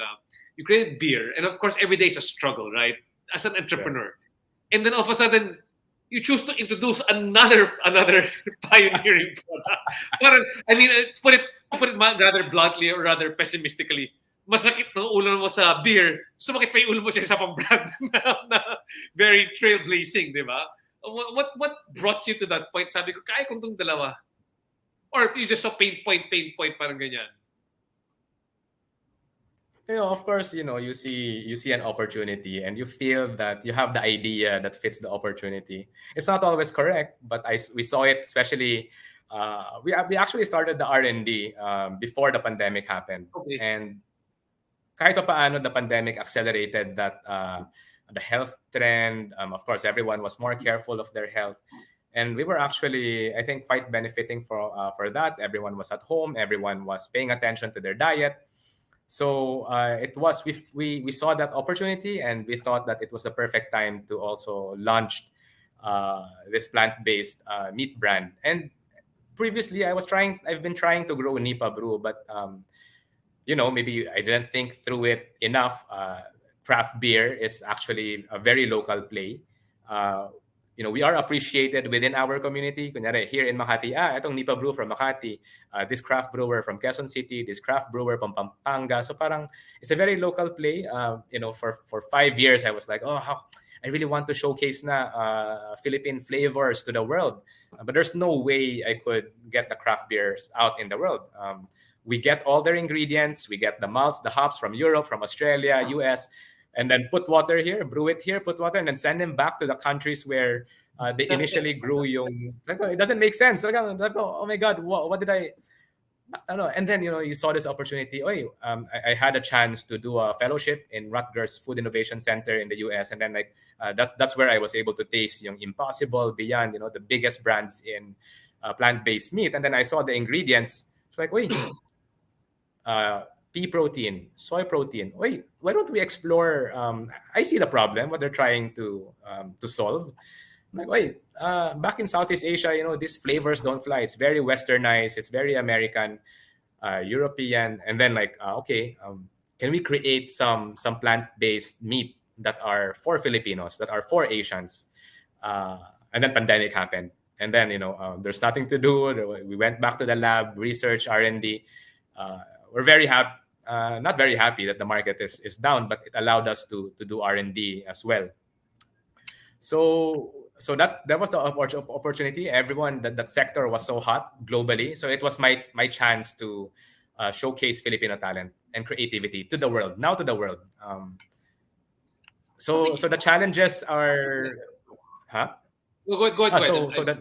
you created beer, and of course, every day is a struggle, right? As an yeah. entrepreneur, and then all of a sudden, you choose to introduce another pioneering product. Parang, I mean, rather bluntly or rather pessimistically, masakit ng ulo mo sa beer, sumakit pa yung ulo mo sa isa pang brand na very trailblazing, di ba? What brought you to that point? Sabi ko, kaya kong tong dalawa. Or you just saw pain point, parang ganyan. Of course, you see an opportunity and you feel that you have the idea that fits the opportunity. It's not always correct, but we saw it, especially we actually started the R&D before the pandemic happened, Okay. and kahit pa paano the pandemic accelerated that the health trend. Of course, everyone was more careful of their health, and we were actually, I think, quite benefiting for that. Everyone was at home, everyone was paying attention to their diet. So it was we saw that opportunity, and we thought that it was the perfect time to also launch this plant-based meat brand. And previously, I've been trying to grow Nipa Brew, but maybe I didn't think through it enough. Craft beer is actually a very local play. Uh, we are appreciated within our community. Kunyari, here in Makati, itong Nipa Brew from Makati, this craft brewer from Quezon City, this craft brewer from Pampanga. So parang it's a very local play. For 5 years, I was like, I really want to showcase na Philippine flavors to the world. But there's no way I could get the craft beers out in the world. We get all their ingredients. We get the malts, the hops from Europe, from Australia, US, and then put water here, brew it here, put water, and then send them back to the countries where they initially grew yung. It doesn't make sense. Oh my God, what did I don't know. And then, you saw this opportunity. I had a chance to do a fellowship in Rutgers Food Innovation Center in the US. And then that's where I was able to taste yung Impossible, Beyond, the biggest brands in plant-based meat. And then I saw the ingredients. It's like, wait, pea protein, soy protein. Wait, why don't we explore? I see the problem, what they're trying to solve. I'm like, wait, back in Southeast Asia, these flavors don't fly. It's very westernized. It's very American, European. And then can we create some plant-based meat that are for Filipinos, that are for Asians? And then pandemic happened. And then, there's nothing to do. We went back to the lab, research, R&D. We're very happy, not very happy that the market is down, but it allowed us to do R&D as well. So that was the opportunity. Everyone, that sector was so hot globally. So it was my chance to showcase Filipino talent and creativity to the world. Now to the world. So the challenges are, huh? Go ahead. So that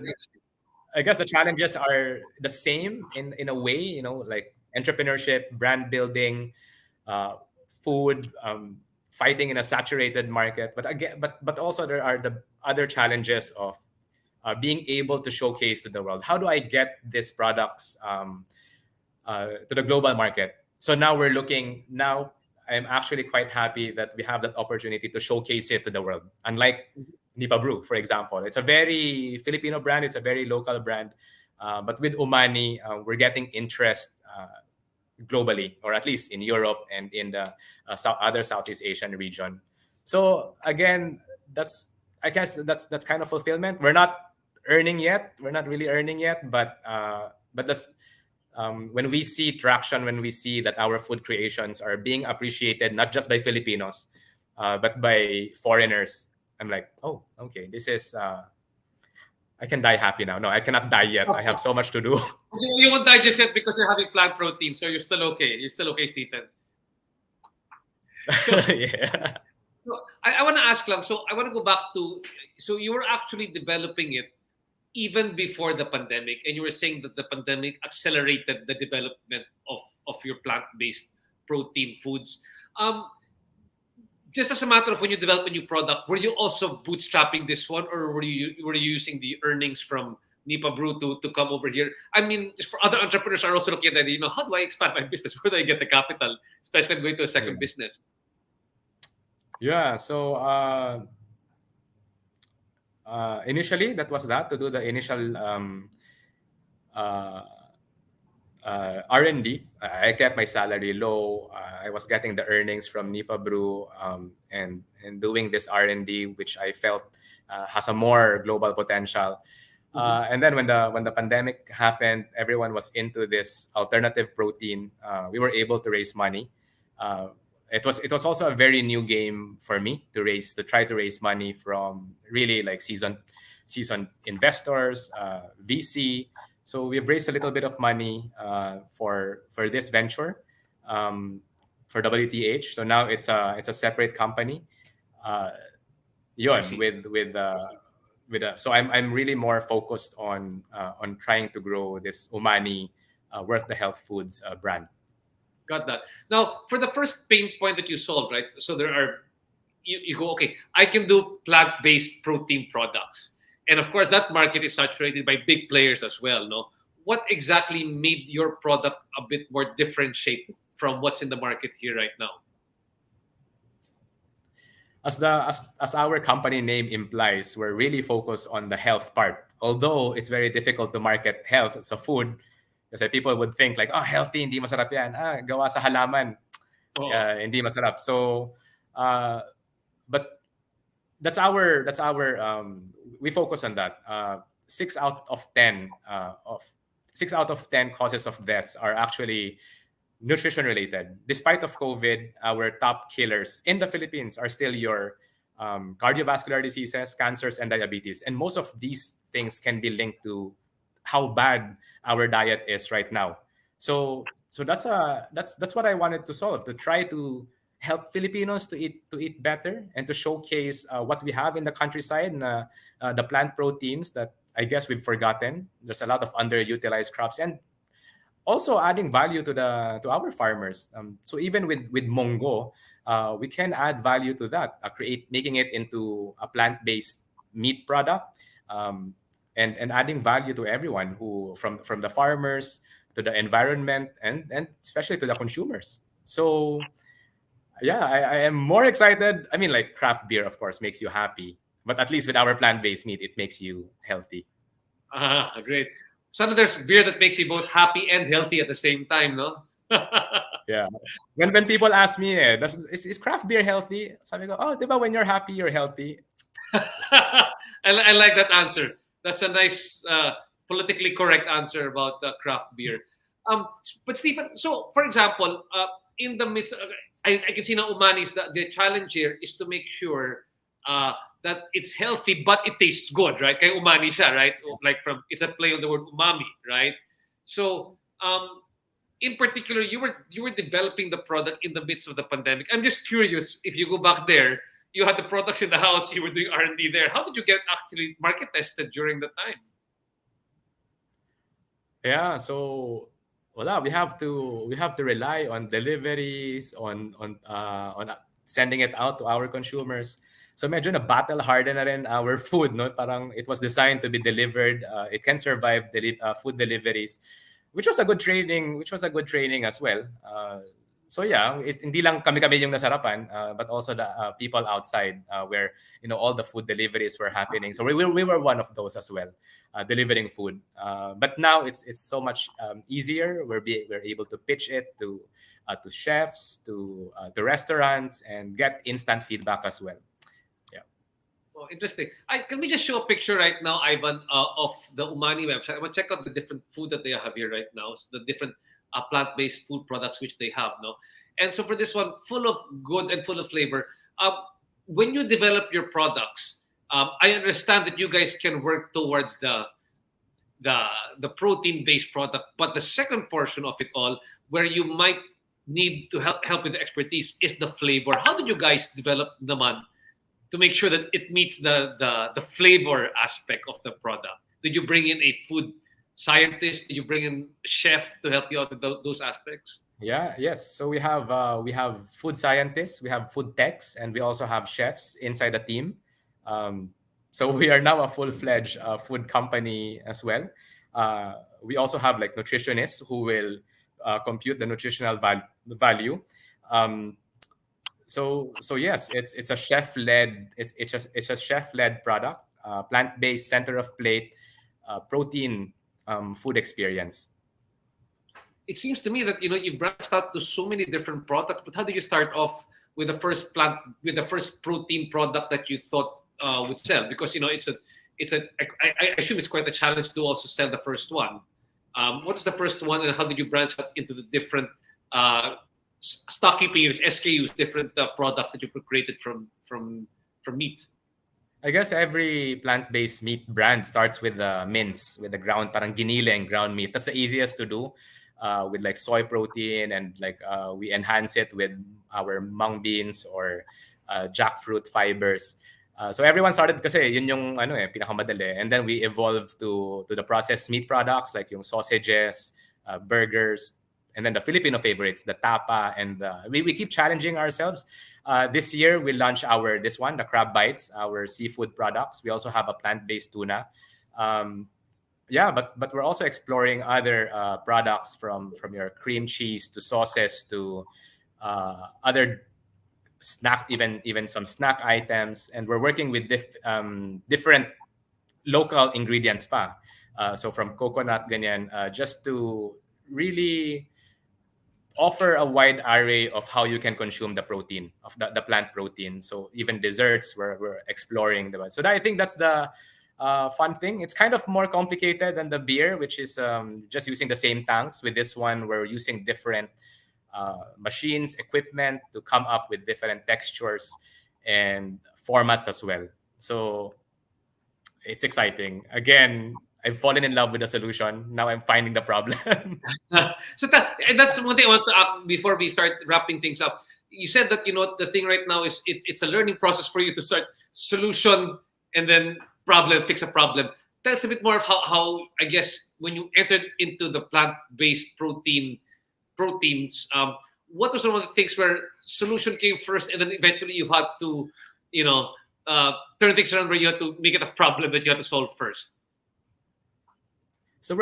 I guess the challenges are the same in a way. Like entrepreneurship, brand building, food. Fighting in a saturated market, but also there are the other challenges of being able to showcase to the world. How do I get these products to the global market? So now I'm actually quite happy that we have that opportunity to showcase it to the world. Unlike Nipa Brew, for example, it's a very Filipino brand. It's a very local brand, but with Umani, we're getting interest globally, or at least in Europe and in the other Southeast Asian region. So again, I guess that's kind of fulfillment. We're not earning yet. We're not really earning yet, but that's when we see traction, when we see that our food creations are being appreciated not just by Filipinos, but by foreigners. I'm like, oh, okay, this is. I can die happy now. No, I cannot die yet. I have so much to do. You won't digest it because you're having plant protein, so you're still okay. You're still okay, Stephen. So, Yeah. so I want to ask lang. So I want to go back to. So you were actually developing it even before the pandemic, and you were saying that the pandemic accelerated the development of your plant-based protein foods. Um, just as a matter of when you develop a new product, were you also bootstrapping this one, or were you using the earnings from Nipa Brew to come over here? I mean, just for other entrepreneurs are also looking at that. How do I expand my business? Where do I get the capital, especially if I'm going to a Yeah. second business? Yeah. So initially, that was that to do the initial uh, R&D. I kept my salary low. I was getting the earnings from Nipa Brew, and doing this R&D, which I felt has a more global potential. Mhm. And then when the pandemic happened, everyone was into this alternative protein. We were able to raise money. Uh, it was also a very new game for me to try to raise money from really like seasoned investors, VC. So we've raised a little bit of money for this venture, um, for WTH. So now it's a separate company. Uh, I Yon see. so I'm really more focused on trying to grow this Umani Worth the Health Foods brand. Got that. Now, for the first pain point that you solved, right? So there are you go, okay, I can do plant-based protein products. And of course, that market is saturated by big players as well, no? What exactly made your product a bit more differentiated from what's in the market here right now? As our company name implies, we're really focused on the health part. Although it's very difficult to market health, it's a food. Kasi people would think like, oh, healthy, hindi masarap yan. Gawa sa halaman, Oh, hindi masarap. So, uh, but that's our we focus on that. 6 out of 10 causes of deaths are actually nutrition related. Despite of COVID, our top killers in the Philippines are still your cardiovascular diseases, cancers, and diabetes. And most of these things can be linked to how bad our diet is right now. So that's what I wanted to solve, to try to help Filipinos to eat better and to showcase what we have in the countryside, and the plant proteins that I guess we've forgotten. There's a lot of underutilized crops, and also adding value to our farmers. So even with Mongo, we can add value to that, making it into a plant-based meat product, um, and adding value to everyone, who from the farmers to the environment, and especially to the consumers. So yeah, I am more excited. I mean, like, craft beer, of course, makes you happy, but at least with our plant-based meat, it makes you healthy. great. So there's beer that makes you both happy and healthy at the same time, no? Yeah. When people ask me, is craft beer healthy? Sabi ko, oh, diba when you're happy, you're healthy. I like that answer. That's a nice, politically correct answer about craft beer. But Stephen, so for example, in the midst, I can see now Umani's the challenge here is to make sure that it's healthy, but it tastes good, right? Kaya umani siya, right? Like it's a play on the word umami, right? So, in particular, you were developing the product in the midst of the pandemic. I'm just curious, if you go back there, you had the products in the house, you were doing R&D there. How did you get actually market tested during the time? Yeah, so wala, we have to rely on deliveries, on sending it out to our consumers. So medyo na battle harden na rin our food, no? Parang it was designed to be delivered. It can survive food deliveries, which was a good training as well. So yeah, hindi lang kami yung nasarapan, but also the people outside, where all the food deliveries were happening. So we were one of those as well, delivering food. But now it's so much easier. We're able to pitch it to chefs, to restaurants, and get instant feedback as well. Yeah. Oh, interesting. Can we just show a picture right now, Ivan, of the Umani website? I'm gonna check out the different food that they have here right now. So the different plant-based food products which they have, no. And so for this one, full of good and full of flavor. When you develop your products, I understand that you guys can work towards the the protein-based product, but the second portion of it all, where you might need to help with the expertise, is the flavor. How did you guys develop the man to make sure that it meets the flavor aspect of the product? Did you bring in a food scientist? Did you bring in a chef to help you out with those aspects? Yeah, yes. So we have food scientists, we have food techs, and we also have chefs inside the team. Um, so we are now a full-fledged food company as well. We also have like nutritionists who will compute the nutritional value. Um, so yes, it's a chef-led it's a chef-led product, plant-based, center of plate, protein food experience. It seems to me that you've branched out to so many different products. But how did you start off with the first protein product that you thought would sell? Because I assume it's quite a challenge to also sell the first one. What is the first one, and how did you branch out into the different stockkeeping units, SKUs, different products that you created from meat? I guess every plant-based meat brand starts with the mince, with the ground, parang giniling ground meat. That's the easiest to do, with like soy protein, and like we enhance it with our mung beans or jackfruit fibers. So everyone started kasi yun yung pinakamadali, and then we evolved to the processed meat products like yung sausages, burgers, and then the Filipino favorites, the tapa, and we keep challenging ourselves. This year we launched the crab bites, our seafood products. We also have a plant-based tuna. Yeah, but we're also exploring other products from your cream cheese to sauces to other snack, even some snack items, and we're working with different local ingredients pa. So from coconut ganyan, just to really offer a wide array of how you can consume the protein of the plant protein. So even desserts, we're exploring the. So I think that's the fun thing. It's kind of more complicated than the beer, which is just using the same tanks. With this one, we're using different machines, equipment to come up with different textures and formats as well. So it's exciting. Again, I've fallen in love with the solution. Now I'm finding the problem. And that's one thing I want to ask before we start wrapping things up. You said that the thing right now is it's a learning process for you to start solution and then problem, fix a problem. That's a bit more of how I guess when you entered into the plant-based proteins. What was one of the things where solution came first, and then eventually you had to, turn things around where you had to make it a problem that you had to solve first? So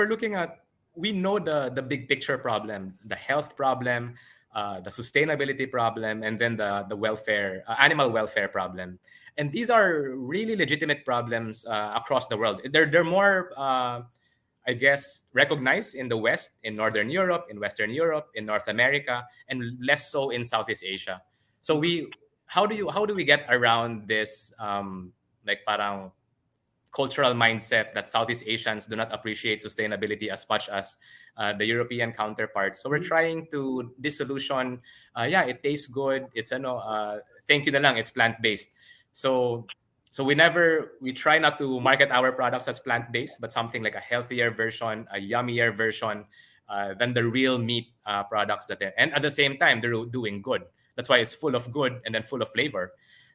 we know the big picture problem, the health problem, the sustainability problem, and then the welfare, animal welfare problem. And these are really legitimate problems across the world. They're more, I guess, recognized in the West, in Northern Europe, in Western Europe, in North America, and less so in Southeast Asia. So how do we get around this like parang cultural mindset that Southeast Asians do not appreciate sustainability as much as the European counterparts? So we're trying to this solution. It tastes good. It's thank you na lang. It's plant based. So we try not to market our products as plant based, but something like a healthier version, a yummier version than the real meat products that they're. And at the same time, they're doing good. That's why it's full of good and then full of flavor.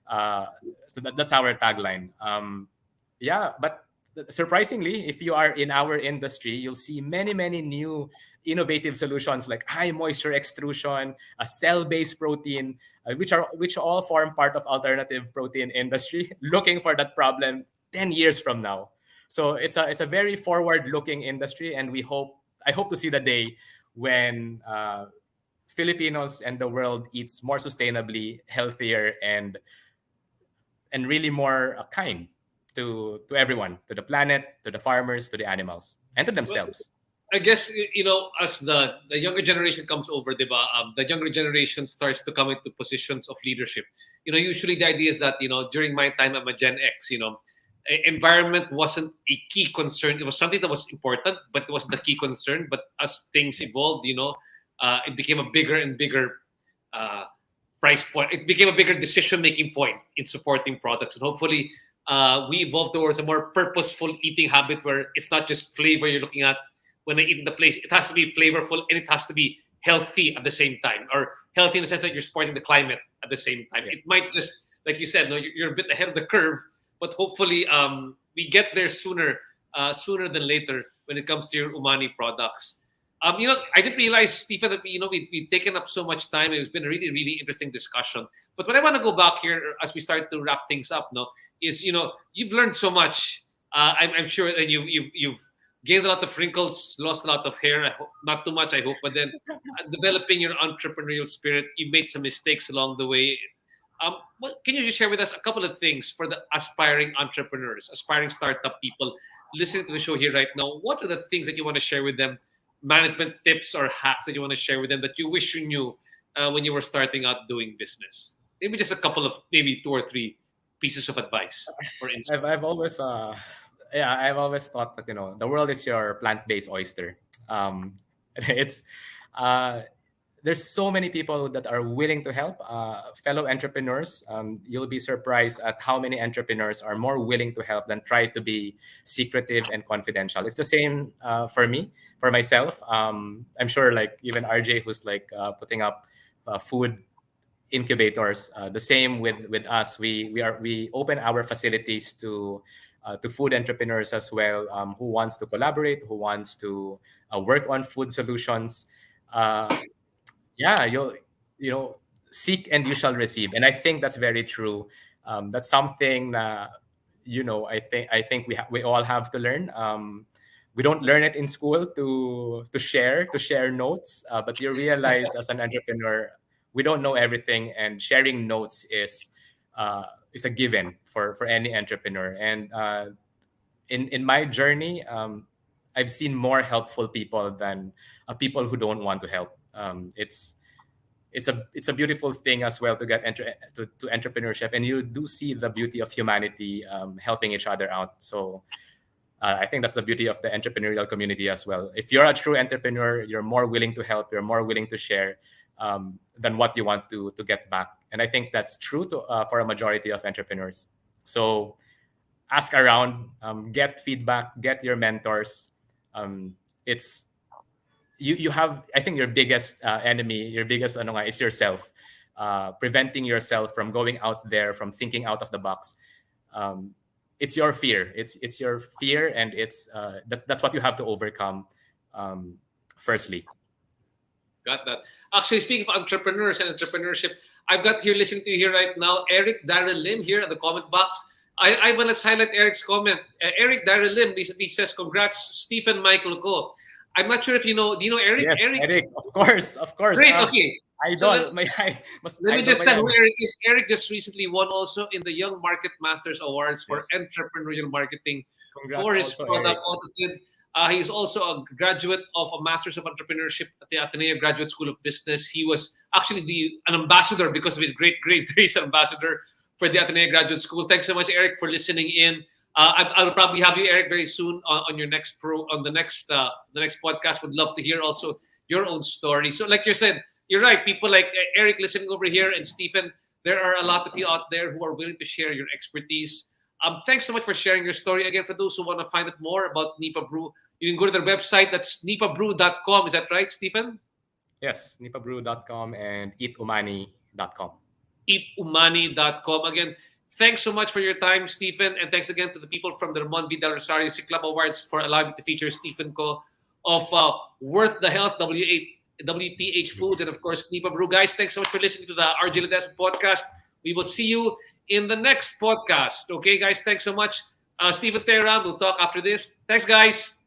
So that's our tagline. But surprisingly, if you are in our industry, you'll see many, many new innovative solutions like high moisture extrusion, a cell-based protein, which all form part of alternative protein industry, looking for that problem 10 years from now. So it's a very forward-looking industry, and I hope to see the day when Filipinos and the world eats more sustainably, healthier, and really more kind to everyone, to the planet, to the farmers, to the animals, and to themselves. I guess as the younger generation comes over, diba, the younger generation starts to come into positions of leadership. Usually the idea is that during my time, I'm a Gen X. Environment wasn't a key concern. It was something that was important, but it wasn't the key concern. But as things evolved, it became a bigger and bigger price point. It became a bigger decision-making point in supporting products, and hopefully we evolve towards a more purposeful eating habit where it's not just flavor you're looking at when I eat in the place. It has to be flavorful and it has to be healthy at the same time, or healthy in the sense that you're supporting the climate at the same time. Yeah. It might just, like you said, you're a bit ahead of the curve, but hopefully we get there sooner sooner than later when it comes to your Umani products. I didn't realize, Stephen, that we've taken up so much time. It's been a really, really interesting discussion. But what I want to go back here as we start to wrap things up, no, is you've learned so much. I'm sure that you've gained a lot of wrinkles, lost a lot of hair. Not too much, I hope. But then developing your entrepreneurial spirit, you've made some mistakes along the way. Can you just share with us a couple of things for the aspiring entrepreneurs, aspiring startup people listening to the show here right now? What are the things that you want to share with them? Management tips or hacks that you want to share with them that you wish you knew when you were starting out doing business? Maybe just a couple of, maybe 2 or 3 pieces of advice, for instance. I've always I've always thought that the world is your plant-based oyster. It's there's so many people that are willing to help fellow entrepreneurs. You'll be surprised at how many entrepreneurs are more willing to help than try to be secretive and confidential. It's the same for me, for myself. I'm sure, like even RJ, who's like putting up food incubators. The same with us. We open our facilities to food entrepreneurs as well, who wants to collaborate, who wants to work on food solutions. Yeah, seek and you shall receive, and I think that's very true. That's something I think we all have to learn. We don't learn it in school to share notes, but you realize as an entrepreneur, we don't know everything, and sharing notes is a given for any entrepreneur. And in my journey, I've seen more helpful people than people who don't want to help. It's a beautiful thing as well to get to entrepreneurship, and you do see the beauty of humanity helping each other out. So I think that's the beauty of the entrepreneurial community as well. If you're a true entrepreneur, you're more willing to help, you're more willing to share than what you want to get back. And I think that's true for a majority of entrepreneurs. So ask around, get feedback, get your mentors. It's you have, I think, your biggest enemy, your biggest is yourself. Preventing yourself from going out there, from thinking out of the box. It's your fear. It's your fear, and that's what you have to overcome. Firstly. Got that. Actually, speaking of entrepreneurs and entrepreneurship, I've got here listening to you here right now, Eric Darrell Lim here in the comment box. I want to highlight Eric's comment. Eric Darrell Lim recently says, "Congrats, Stephen Michael Ko." I'm not sure if you know. Do you know Eric? Yes, Eric, of course. Great. Okay. I let don't. me just say who Eric is. Eric just recently won also in the Young Market Masters Awards for entrepreneurial marketing. Congrats for his also, product, Eric. AutoKid. He's also a graduate of a Masters of Entrepreneurship at the Ateneo Graduate School of Business. He was actually an ambassador because of his great grades. He's an ambassador for the Ateneo Graduate School. Thanks so much, Eric, for listening in. I'll probably have you, Eric, very soon on your next the next podcast. Would love to hear also your own story. So, like you said, you're right. People like Eric listening over here and Stephen, there are a lot of you out there who are willing to share your expertise. Thanks so much for sharing your story. Again, for those who want to find out more about Nipa Brew, you can go to their website. That's nipabrew.com. Is that right, Stephen? Yes, nipabrew.com and eatumani.com. Eatumani.com. Again, thanks so much for your time, Stephen. And thanks again to the people from the Ramon V. Del Rosario Club Awards for allowing me to feature Stephen Ko of Worth the Health, WTH Foods, and of course, Nipa Brew. Guys, thanks so much for listening to the RJ Ledesma podcast. We will see you in the next podcast. Okay, guys, thanks so much. Stephen, stay around. We'll talk after this. Thanks, guys.